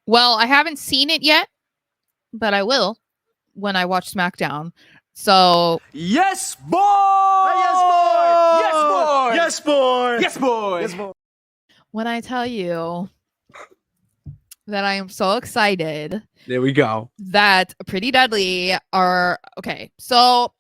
Well, I haven't seen it yet, but I will when I watch SmackDown. So Yes, boy! Yes, boy! Yes, boy! Yes, boy! Yes, boy! Yes, boy! when I tell you that I am so excited There we go. that Pretty Deadly are okay. So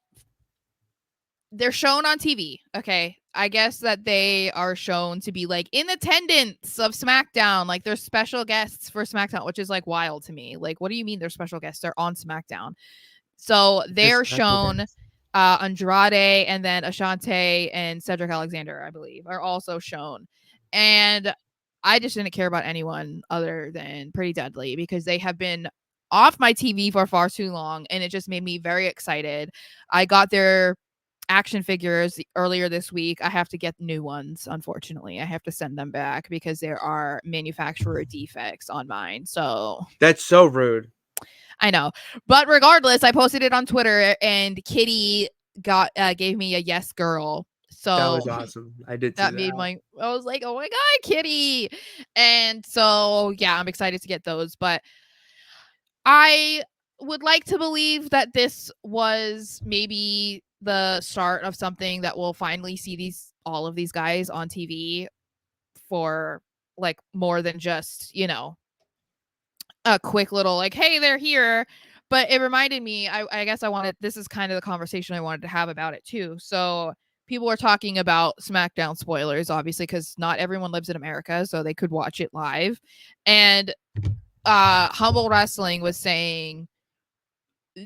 they're shown on TV. Okay. I guess that they are shown to be like in attendance of SmackDown. Like they're special guests for SmackDown, which is like wild to me. Like, what do you mean they're special guests? They're on SmackDown. So they're shown Andrade, and then Ashante and Cedric Alexander, I believe, are also shown. And I just didn't care about anyone other than Pretty Deadly because they have been off my TV for far too long, and it just made me very excited. I got their action figures earlier this week. I have to get new ones, unfortunately. I have to send them back because there are manufacturer defects on mine. So That's so rude. I know. But regardless, I posted it on Twitter and Kitty gave me a yes girl. So That was awesome. I did see that made I was like, oh my god, Kitty. And so yeah, I'm excited to get those. But I would like to believe that this was maybe the start of something that we'll finally see all of these guys on TV for like more than just, a quick little like, hey, they're here. But it reminded me, I guess this is kind of the conversation I wanted to have about it too. So people are talking about SmackDown spoilers, obviously, because not everyone lives in America, so they could watch it live. And Humble Wrestling was saying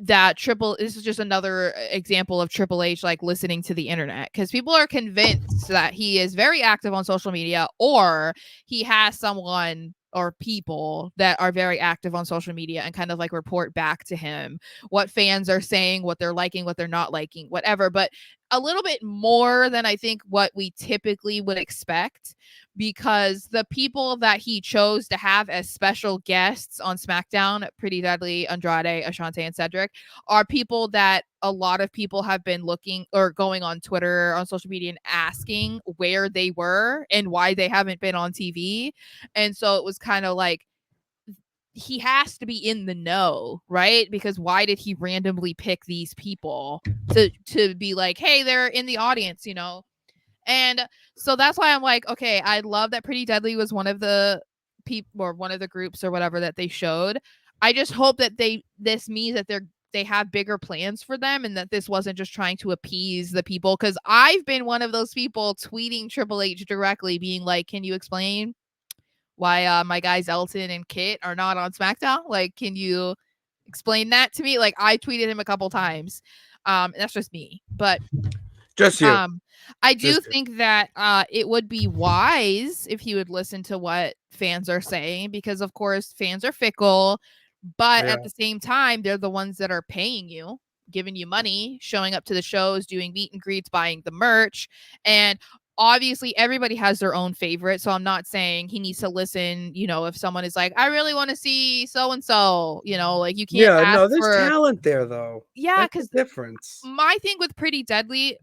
that this is just another example of Triple H like listening to the internet, because people are convinced that he is very active on social media, or he has someone or people that are very active on social media and kind of like report back to him what fans are saying, what they're liking, what they're not liking, whatever. But a little bit more than I think what we typically would expect, because the people that he chose to have as special guests on SmackDown, Pretty Deadly, Andrade, Ashante, and Cedric, are people that a lot of people have been looking or going on Twitter, on social media, and asking where they were and why they haven't been on TV. And so it was kind of like, he has to be in the know, right? Because why did he randomly pick these people to be like, hey, they're in the audience, And so that's why I'm like, okay, I love that Pretty Deadly was one of the people or one of the groups or whatever that they showed. I just hope that this means that they have bigger plans for them, and that this wasn't just trying to appease the people, because I've been one of those people tweeting Triple H directly being like, can you explain why my guys Elton and Kit are not on SmackDown? Like, can you explain that to me? Like, I tweeted him a couple times. That's just me. But just you. I do think that it would be wise if he would listen to what fans are saying, because of course fans are fickle, but at the same time, they're the ones that are paying you, giving you money, showing up to the shows, doing meet and greets, buying the merch. And obviously everybody has their own favorite. So I'm not saying he needs to listen, if someone is like, I really want to see so and so, like, you can't ask there's for talent there though. Yeah, because difference. My thing with Pretty Deadly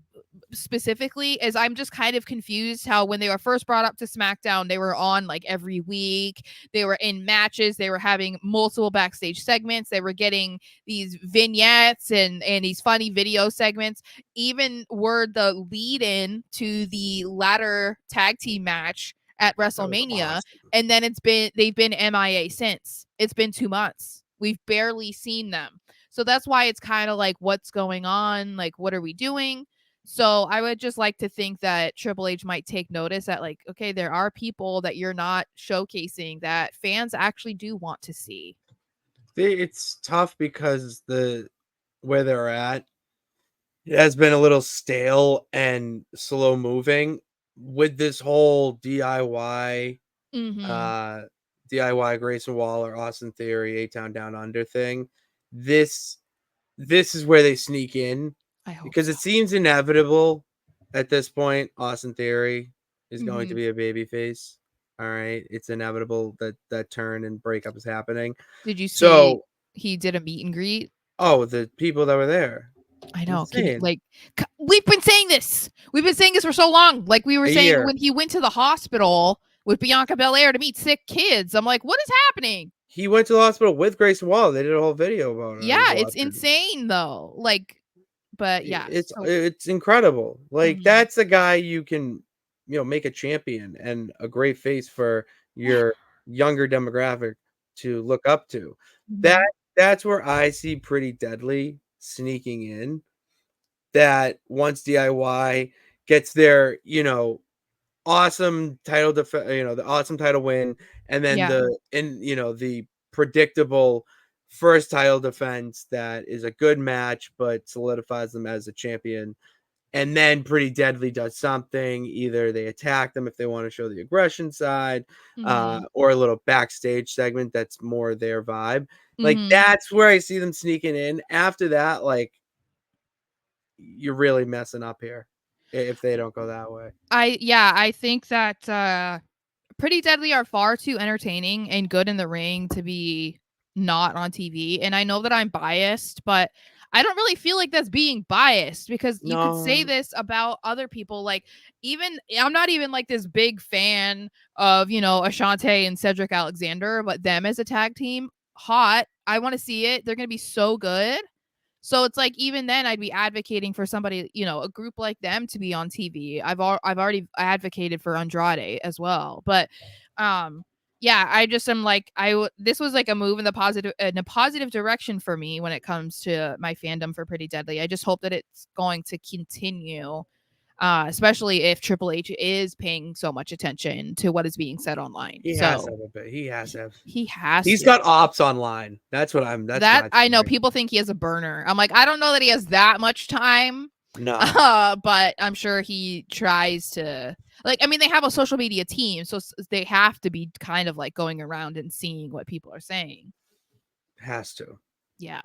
specifically is I'm just kind of confused how when they were first brought up to SmackDown, they were on like every week. They were in matches. They were having multiple backstage segments. They were getting these vignettes and these funny video segments. Even were the lead in to the ladder tag team match at WrestleMania. Awesome. And then they've been MIA since. It's been 2 months. We've barely seen them. So that's why it's kind of like, what's going on? Like, what are we doing? So I would just like to think that Triple H might take notice that, like, okay, there are people that you're not showcasing that fans actually do want to see. It's tough because where they're at, it has been a little stale and slow moving with this whole DIY, DIY Grayson Waller, Austin Theory, A-Town Down Under thing. This is where they sneak in. I hope because it seems inevitable at this point. Austin Theory is going to be a babyface. All right, it's inevitable that turn and breakup is happening. Did you see he did a meet and greet? Oh, the people that were there. I know. We've been saying this. We've been saying this for so long. Like, we were saying when he went to the hospital with Bianca Belair to meet sick kids. I'm like, what is happening? He went to the hospital with Grayson Waller. They did a whole video about it I Yeah, was it's watching. insane though. Like, but I yeah, so it's incredible. Like, mhm. that's a guy you can, make a champion and a great face for your younger demographic to look up to. That Mhm. that's where I see Pretty Deadly sneaking in, that once DIY gets their, the awesome title win, and then Yeah. the predictable first title defense that is a good match but solidifies them as a champion. And then Pretty Deadly does something. Either they attack them if they want to show the aggression side, Mhm. or a little backstage segment that's more their vibe. Like, Mhm. that's where I see them sneaking in. After that, like, you're really messing up here if they don't go that way. I think that Pretty Deadly are far too entertaining and good in the ring to be not on TV. And I know that I'm biased, but I don't really feel like that's being biased because you could say No, this about other people. Like, even I'm not even like this big fan of, Ashante and Cedric Alexander, but them as a tag team, hot. I want to see it. They're going to be so good. So it's like even then I'd be advocating for somebody, a group like them to be on TV. I've already advocated for Andrade as well. But um yeah, I just am like this was like a move in a positive direction for me when it comes to my fandom for Pretty Deadly. I just hope that it's going to continue. Especially if Triple H is paying so much attention to what is being said online. he has to So have a bit. He has to have. he has He's to. got ops online. That's That my I know theory. people think he has a burner. I'm like, I don't know that he has that much time. No, But I'm sure he tries to, like, I mean, they have a social media team, so they have to be kind of like going around and seeing what people are saying. has to. Yeah.